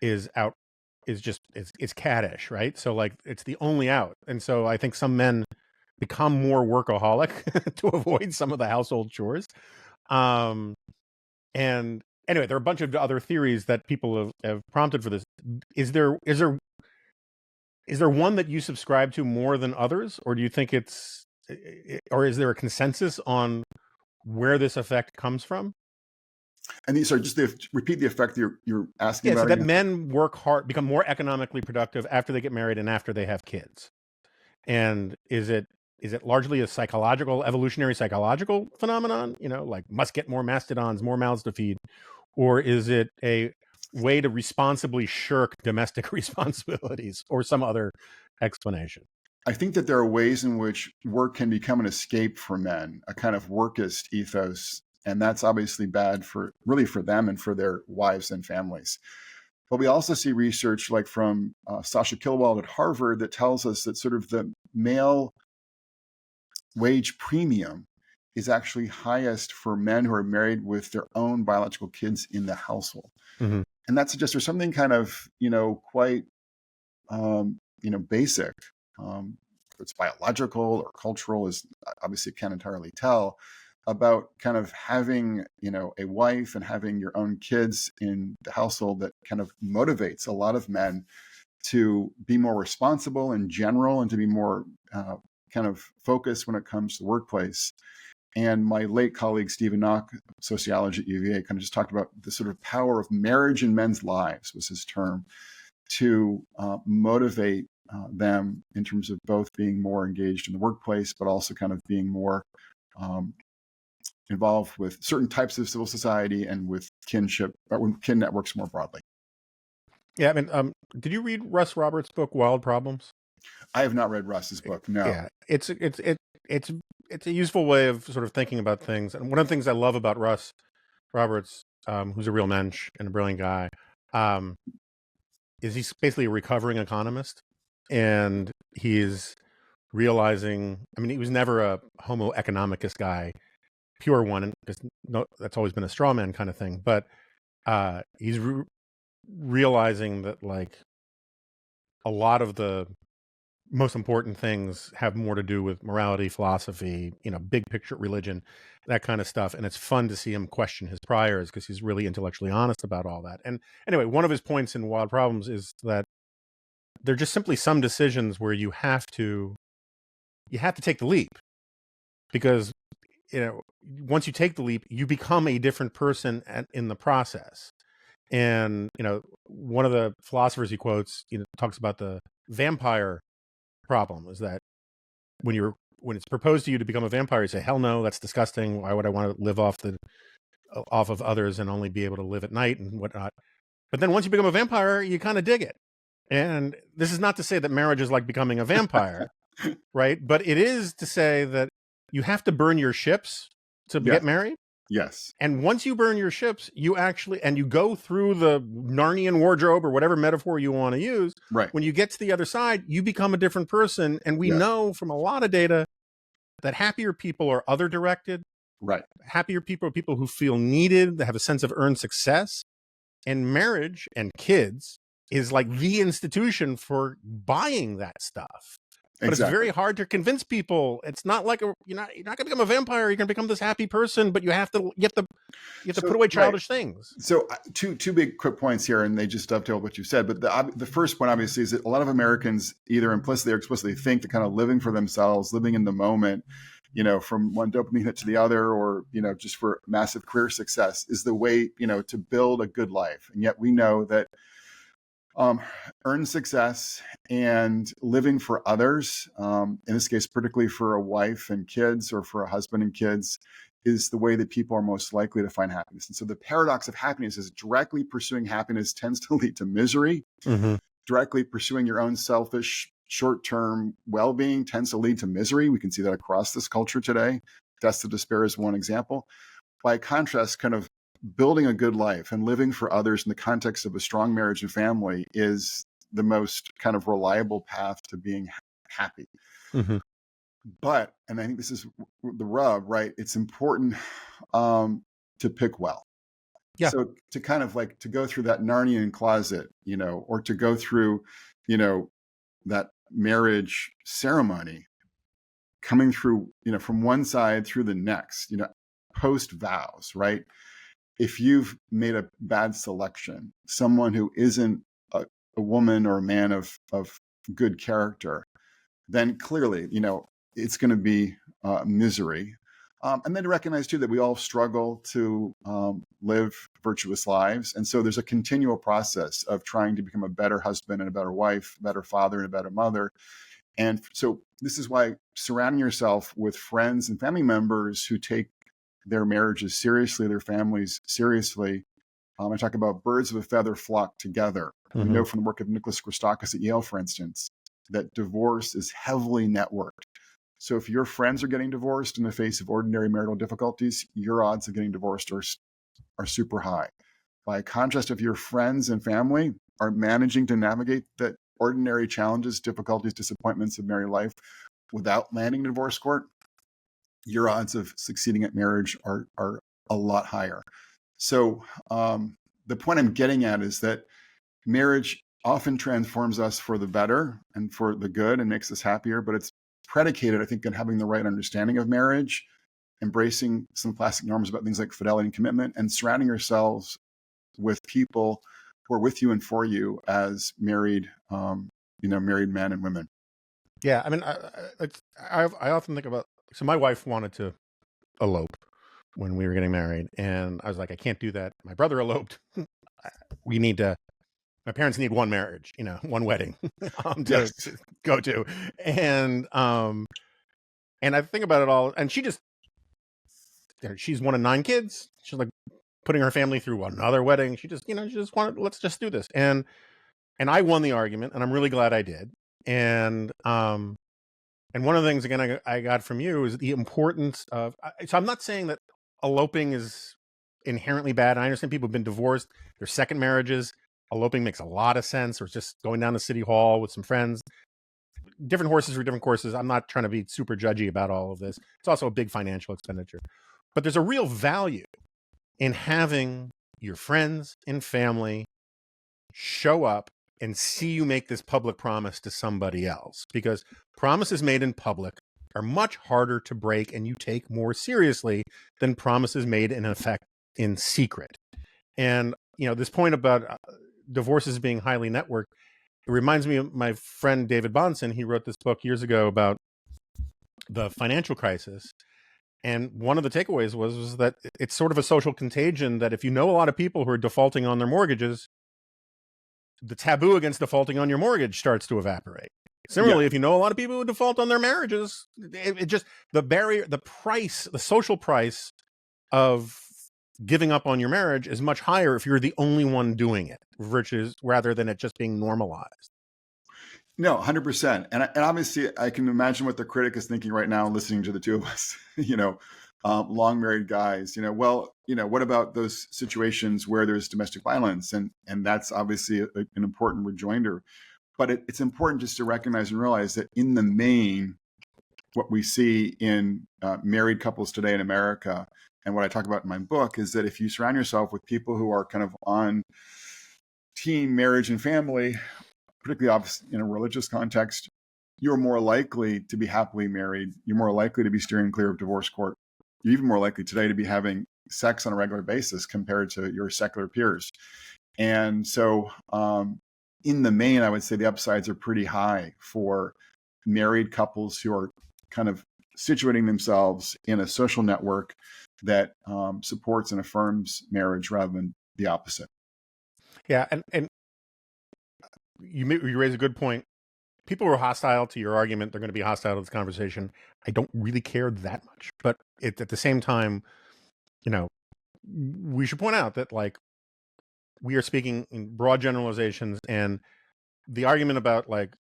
is caddish, right? So like it's the only out. And so I think some men become more workaholic to avoid some of the household chores. And anyway, there are a bunch of other theories that people have prompted for this. Is there one that you subscribe to more than others, or do you think or is there a consensus on where this effect comes from? And these are just repeat the effect you're asking about. So that men work hard, become more economically productive after they get married and after they have kids. And is it largely a evolutionary psychological phenomenon? Like must get more mastodons, more mouths to feed, or is it a way to responsibly shirk domestic responsibilities, or some other explanation? I think that there are ways in which work can become an escape for men, a kind of workist ethos. And that's obviously bad for them and for their wives and families. But we also see research like from Sasha Kilwald at Harvard that tells us that sort of the male wage premium is actually highest for men who are married with their own biological kids in the household. Mm-hmm. And that suggests there's something kind of, quite, basic. It's biological or cultural, is obviously can't entirely tell, about kind of having, a wife and having your own kids in the household that kind of motivates a lot of men to be more responsible in general and to be more kind of focused when it comes to the workplace. And my late colleague, Stephen Knock, sociologist at UVA, kind of just talked about the sort of power of marriage in men's lives, was his term, to motivate them in terms of both being more engaged in the workplace, but also kind of being more involved with certain types of civil society and with kinship, or kin networks more broadly. Yeah, I mean, did you read Russ Roberts' book Wild Problems? I have not read Russ's book. No. Yeah, it's a useful way of sort of thinking about things. And one of the things I love about Russ Roberts, who's a real mensch and a brilliant guy, is he's basically a recovering economist, and he's realizing. I mean, he was never a Homo economicus guy, pure one, and that's always been a straw man kind of thing. But he's realizing that like a lot of the most important things have more to do with morality, philosophy, big picture religion, that kind of stuff. And it's fun to see him question his priors because he's really intellectually honest about all that. And anyway, one of his points in Wild Problems is that there are just simply some decisions where you have to take the leap, because once you take the leap, you become a different person in the process. And one of the philosophers he quotes, talks about the vampire problem, is that when it's proposed to you to become a vampire, you say, hell no, that's disgusting. Why would I want to live off of others and only be able to live at night and whatnot? But then once you become a vampire, you kind of dig it. And this is not to say that marriage is like becoming a vampire, right? But it is to say that you have to burn your ships to get married. Yes. And once you burn your ships, you go through the Narnian wardrobe, or whatever metaphor you want to use. Right. When you get to the other side, you become a different person. And we know from a lot of data that happier people are other directed, Right. Happier people are people who feel needed, that have a sense of earned success. And marriage and kids is like the institution for buying that stuff. But it's Exactly. very hard to convince people. It's not like you're not going to become a vampire. You're going to become this happy person, but you have to put So, away right. childish things. So two big quick points here, and they just dovetail what you said. But the first point, obviously, is that a lot of Americans either implicitly or explicitly think that kind of living for themselves, living in the moment, from one dopamine hit to the other, or just for massive career success, is the way to build a good life. And yet we know that earned success and living for others, in this case, particularly for a wife and kids, or for a husband and kids, is the way that people are most likely to find happiness. And so the paradox of happiness is directly pursuing happiness tends to lead to misery. Mm-hmm. Directly pursuing your own selfish short-term well-being tends to lead to misery. We can see that across this culture today. Deaths to despair is one example. By contrast, kind of building a good life and living for others in the context of a strong marriage and family is the most kind of reliable path to being happy. Mm-hmm. But, and I think this is the rub, right? It's important to pick well. Yeah. So to kind of like to go through that Narnian closet, or to go through, that marriage ceremony, coming through, from one side through the next, post vows, right? If you've made a bad selection, someone who isn't a woman or a man of good character, then clearly, it's going to be misery. And then to recognize too that we all struggle to live virtuous lives. And so there's a continual process of trying to become a better husband and a better wife, a better father and a better mother. And so this is why surrounding yourself with friends and family members who take their marriages seriously, their families seriously. I talk about birds of a feather flock together. Mm-hmm. We know from the work of Nicholas Christakis at Yale, for instance, that divorce is heavily networked. So if your friends are getting divorced in the face of ordinary marital difficulties, your odds of getting divorced are super high. By contrast, if your friends and family are managing to navigate the ordinary challenges, difficulties, disappointments of married life without landing in divorce court, your odds of succeeding at marriage are a lot higher. So the point I'm getting at is that marriage often transforms us for the better and for the good and makes us happier, but it's predicated, I think, on having the right understanding of marriage, embracing some classic norms about things like fidelity and commitment, and surrounding yourselves with people who are with you and for you as married, married men and women. Yeah, I mean, I often think about. So my wife wanted to elope when we were getting married, and I was like, I can't do that. My brother eloped. My parents need one marriage, one wedding to go to, and I think about it all, and she's one of 9 kids. She's like putting her family through another wedding. She just wanted, let's just do this, and I won the argument, and I'm really glad I did, and one of the things, again, I got from you is the importance of. So I'm not saying that eloping is inherently bad. I understand people have been divorced, their second marriages. Eloping makes a lot of sense, or just going down to City Hall with some friends. Different horses for different courses. I'm not trying to be super judgy about all of this. It's also a big financial expenditure. But there's a real value in having your friends and family show up and see you make this public promise to somebody else, because promises made in public are much harder to break and you take more seriously than promises made in effect in secret. And this point about divorces being highly networked, it reminds me of my friend David Bahnsen. He wrote this book years ago about the financial crisis, and one of the takeaways was that it's sort of a social contagion, that if you know a lot of people who are defaulting on their mortgages, the taboo against defaulting on your mortgage starts to evaporate. Similarly, if you know a lot of people who default on their marriages, it just, the barrier, the price, the social price of giving up on your marriage is much higher if you're the only one doing it, rather than it just being normalized. No, 100%. And obviously I can imagine what the critic is thinking right now, listening to the two of us, long married guys, what about those situations where there's domestic violence? And that's obviously an important rejoinder. But it's important just to recognize and realize that in the main, what we see in married couples today in America, and what I talk about in my book, is that if you surround yourself with people who are kind of on team marriage and family, particularly in a religious context, you're more likely to be happily married. You're more likely to be steering clear of divorce court. You're even more likely today to be having sex on a regular basis compared to your secular peers. And so in the main, I would say the upsides are pretty high for married couples who are kind of situating themselves in a social network that supports and affirms marriage rather than the opposite. Yeah, and you raise a good point. People who are hostile to your argument, they're going to be hostile to this conversation. I don't really care that much, but at the same time, we should point out that like we are speaking in broad generalizations, and the argument about like,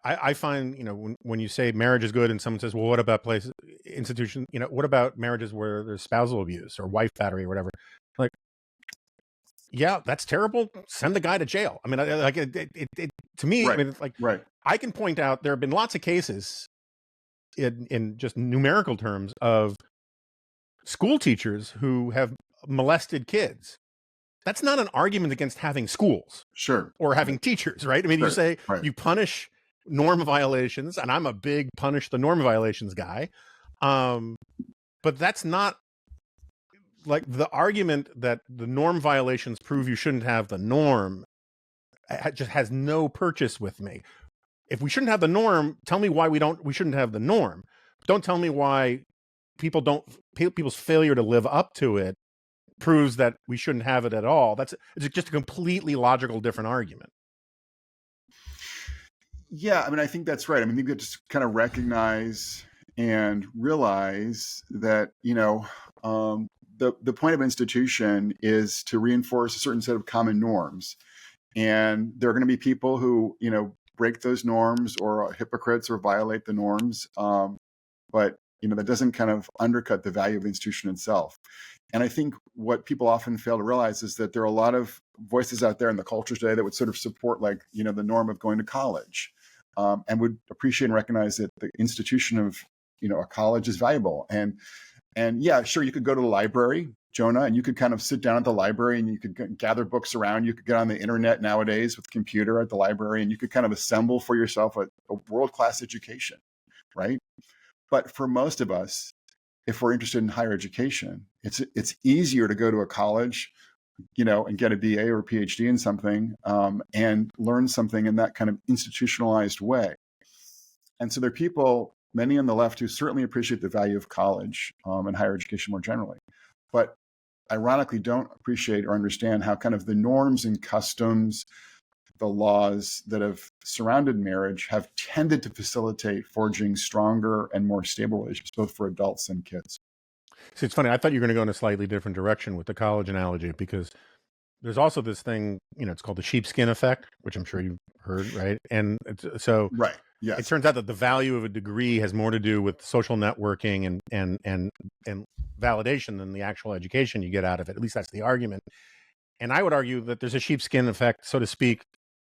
I find, when you say marriage is good and someone says, well, what about institution, what about marriages where there's spousal abuse or wife battery or whatever? Like, yeah, that's terrible. Send the guy to jail. I mean, to me, Right. I mean, it's like, Right. I can point out there have been lots of cases in just numerical terms of school teachers who have molested kids. That's not an argument against having schools. Sure. Or having teachers, right? I mean, Sure. you say Right. you punish norm violations, and I'm a big punish the norm violations guy. But that's not like the argument that the norm violations prove you shouldn't have the norm. It just has no purchase with me. If we shouldn't have the norm, tell me why we shouldn't have the norm. Don't tell me why people's failure to live up to it proves that we shouldn't have it at all. It's just a completely logical different argument. Yeah, I mean, I think that's right. I mean, you get to kind of recognize and realize that, the point of institution is to reinforce a certain set of common norms. And there are going to be people who, break those norms or are hypocrites or violate the norms. But, that doesn't kind of undercut the value of the institution itself. And I think what people often fail to realize is that there are a lot of voices out there in the culture today that would sort of support, like, the norm of going to college, and would appreciate and recognize that the institution of, a college is valuable. And yeah, sure, you could go to the library, Jonah, and you could kind of sit down at the library and you could gather books around. You could get on the internet nowadays with computer at the library, and you could kind of assemble for yourself a world-class education, right? But for most of us, if we're interested in higher education, it's easier to go to a college, and get a BA or a PhD in something, and learn something in that kind of institutionalized way. And so there are people, many on the left, who certainly appreciate the value of college and higher education more generally, but ironically don't appreciate or understand how kind of the norms and customs, the laws that have surrounded marriage have tended to facilitate forging stronger and more stable relationships, both for adults and kids. See, it's funny. I thought you were going to go in a slightly different direction with the college analogy, because there's also this thing, it's called the sheepskin effect, which I'm sure you've heard, right? And so right. Yes. It turns out that the value of a degree has more to do with social networking and validation than the actual education you get out of it. At least that's the argument. And I would argue that there's a sheepskin effect, so to speak,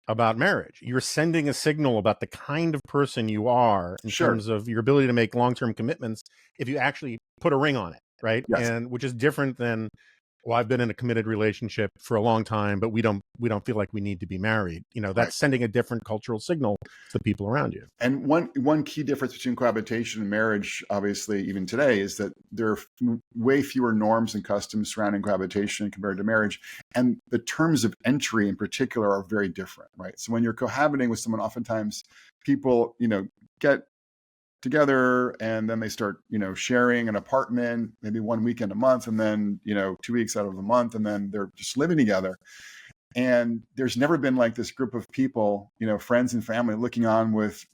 about marriage. You're sending a signal about the kind of person you are in terms of your ability to make long-term commitments if you actually put a ring on it, right? Yes. And which is different than, well, I've been in a committed relationship for a long time, but we don't feel like we need to be married. That's right. Sending a different cultural signal to the people around you. And one key difference between cohabitation and marriage, obviously, even today, is that there are way fewer norms and customs surrounding cohabitation compared to marriage. And the terms of entry in particular are very different, right? So when you're cohabiting with someone, oftentimes people, get together and then they start, sharing an apartment, maybe 1 weekend a month, and then, 2 weeks out of the month, and then they're just living together. And there's never been like this group of people, friends and family looking on with,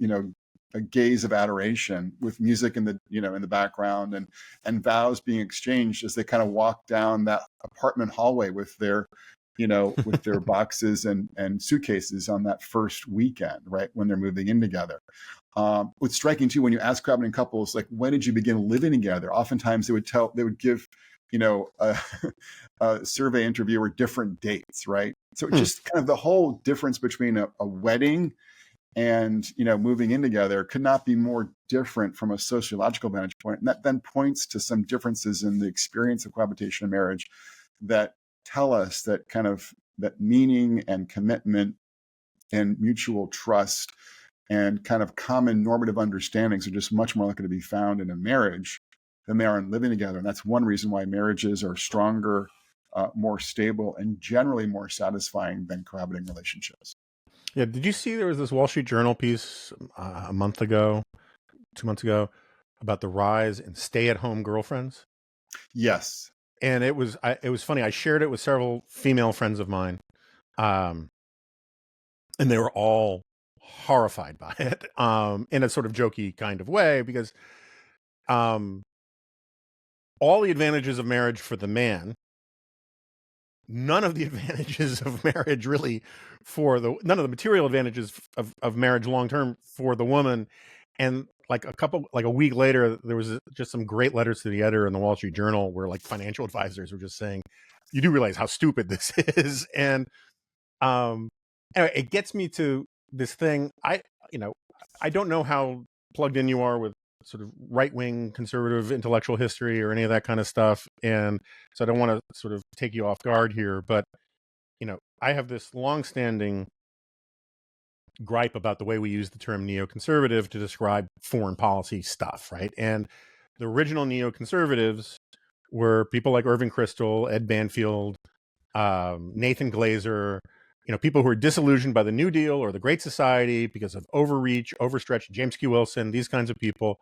a gaze of adoration, with music in the, in the background, and vows being exchanged as they kind of walk down that apartment hallway with their, with their boxes and suitcases on that first weekend, right, when they're moving in together. What's striking too, when you ask cohabiting couples, like, when did you begin living together? Oftentimes they would give, a survey interviewer different dates, right? So just kind of the whole difference between a wedding and moving in together could not be more different from a sociological vantage point. And that then points to some differences in the experience of cohabitation and marriage that tell us that kind of that meaning and commitment and mutual trust and kind of common normative understandings are just much more likely to be found in a marriage than they are in living together. And that's one reason why marriages are stronger, more stable, and generally more satisfying than cohabiting relationships. Yeah. Did you see there was this Wall Street Journal piece a month ago, 2 months ago, about the rise in stay-at-home girlfriends? Yes. And it was funny. I shared it with several female friends of mine, and they were all horrified by it, in a sort of jokey kind of way, because all the advantages of marriage for the man, none of the advantages of marriage really none of the material advantages of marriage long term for the woman. And like a week later, there was just some great letters to the editor in the Wall Street Journal where like financial advisors were just saying, you do realize how stupid this is. And anyway, it gets me to this thing. I don't know how plugged in you are with sort of right-wing conservative intellectual history or any of that kind of stuff. And so I don't want to sort of take you off guard here, but I have this long-standing gripe about the way we use the term neoconservative to describe foreign policy stuff, right? And the original neoconservatives were people like Irving Kristol, Ed Banfield, Nathan Glazer, people who are disillusioned by the New Deal or the Great Society because of overreach, overstretch, James Q. Wilson, these kinds of people.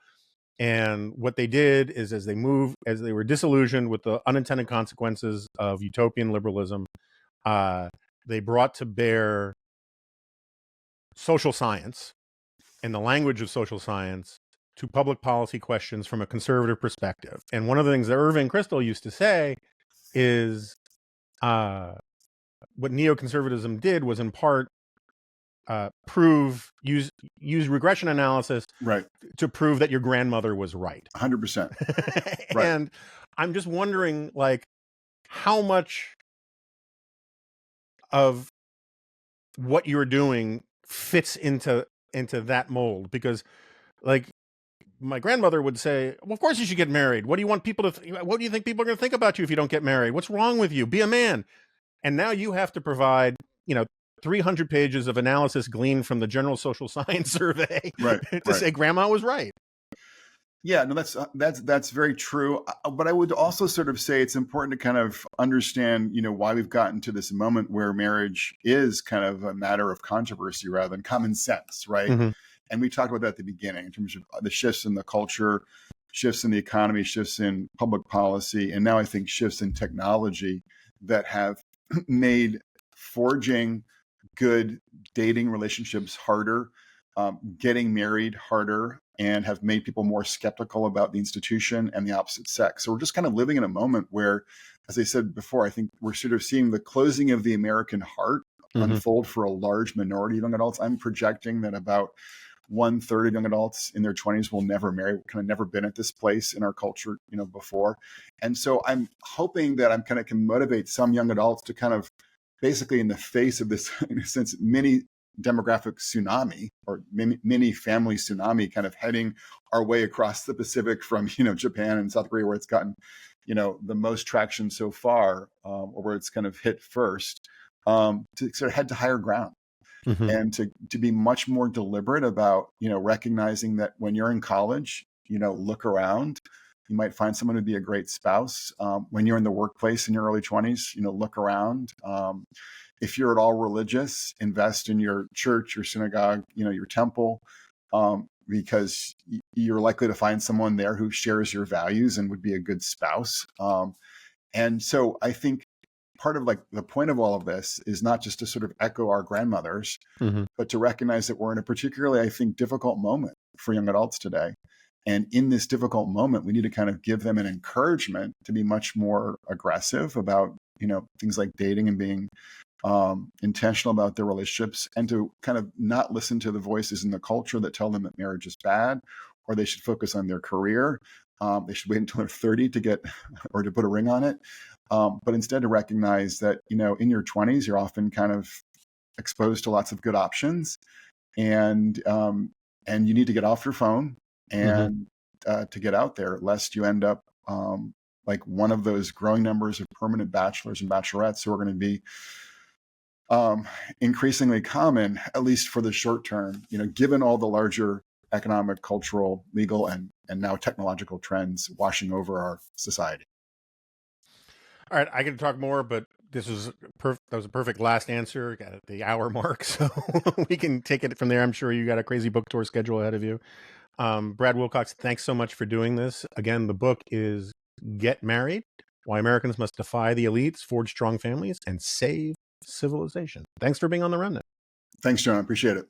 And what they did is as they were disillusioned with the unintended consequences of utopian liberalism, they brought to bear social science and the language of social science to public policy questions from a conservative perspective. And one of the things that Irving Kristol used to say is what neoconservatism did was in part use regression analysis Right. to prove that your grandmother was right. 100%. Right. And I'm just wondering, like, how much of what you're doing fits into that mold, because like my grandmother would say, well, of course you should get married. What do you want people to what do you think people are going to think about you if you don't get married? What's wrong with you? Be a man. And now you have to provide 300 pages of analysis gleaned from the General Social Science Survey to say grandma was right. Yeah, no, that's very true. But I would also sort of say it's important to kind of understand, why we've gotten to this moment where marriage is kind of a matter of controversy rather than common sense, right? Mm-hmm. And we talked about that at the beginning in terms of the shifts in the culture, shifts in the economy, shifts in public policy, and now I think shifts in technology that have made forging good dating relationships harder, getting married harder, and have made people more skeptical about the institution and the opposite sex. So we're just kind of living in a moment where, as I said before, I think we're sort of seeing the closing of the American heart unfold for a large minority of young adults. I'm projecting that about 1/3 of young adults in their 20s will never marry. We've kind of never been at this place in our culture, before. And so I'm hoping that I'm kind of can motivate some young adults to kind of basically, in the face of this, in a sense, mini demographic tsunami or mini family tsunami kind of heading our way across the Pacific from, Japan and South Korea, where it's gotten, the most traction so far, or where it's kind of hit first, to sort of head to higher ground. Mm-hmm. And to be much more deliberate about, recognizing that when you're in college, look around. You might find someone who'd be a great spouse. When you're in the workplace in your early 20s, look around. If you're at all religious, invest in your church, your synagogue, your temple, because you're likely to find someone there who shares your values and would be a good spouse. And so I think part of like the point of all of this is not just to sort of echo our grandmothers, but to recognize that we're in a particularly, I think, difficult moment for young adults today. And in this difficult moment, we need to kind of give them an encouragement to be much more aggressive about, things like dating and being intentional about their relationships, and to kind of not listen to the voices in the culture that tell them that marriage is bad, or they should focus on their career. They should wait until they're 30 to get or to put a ring on it. But instead to recognize that, in your 20s, you're often kind of exposed to lots of good options. and you need to get off your phone Mm-hmm. and to get out there, lest you end up like one of those growing numbers of permanent bachelors and bachelorettes who are going to be increasingly common, at least for the short term, given all the larger economic, cultural, legal, and now technological trends washing over our society. All right, I could talk more, but this was that was a perfect last answer. Got at the hour mark, so we can take it from there. I'm sure you got a crazy book tour schedule ahead of you. Brad Wilcox, thanks so much for doing this. Again, the book is Get Married: Why Americans Must Defy the Elites, Forge Strong Families, and Save Civilization. Thanks for being on The Remnant. Thanks, John. I appreciate it.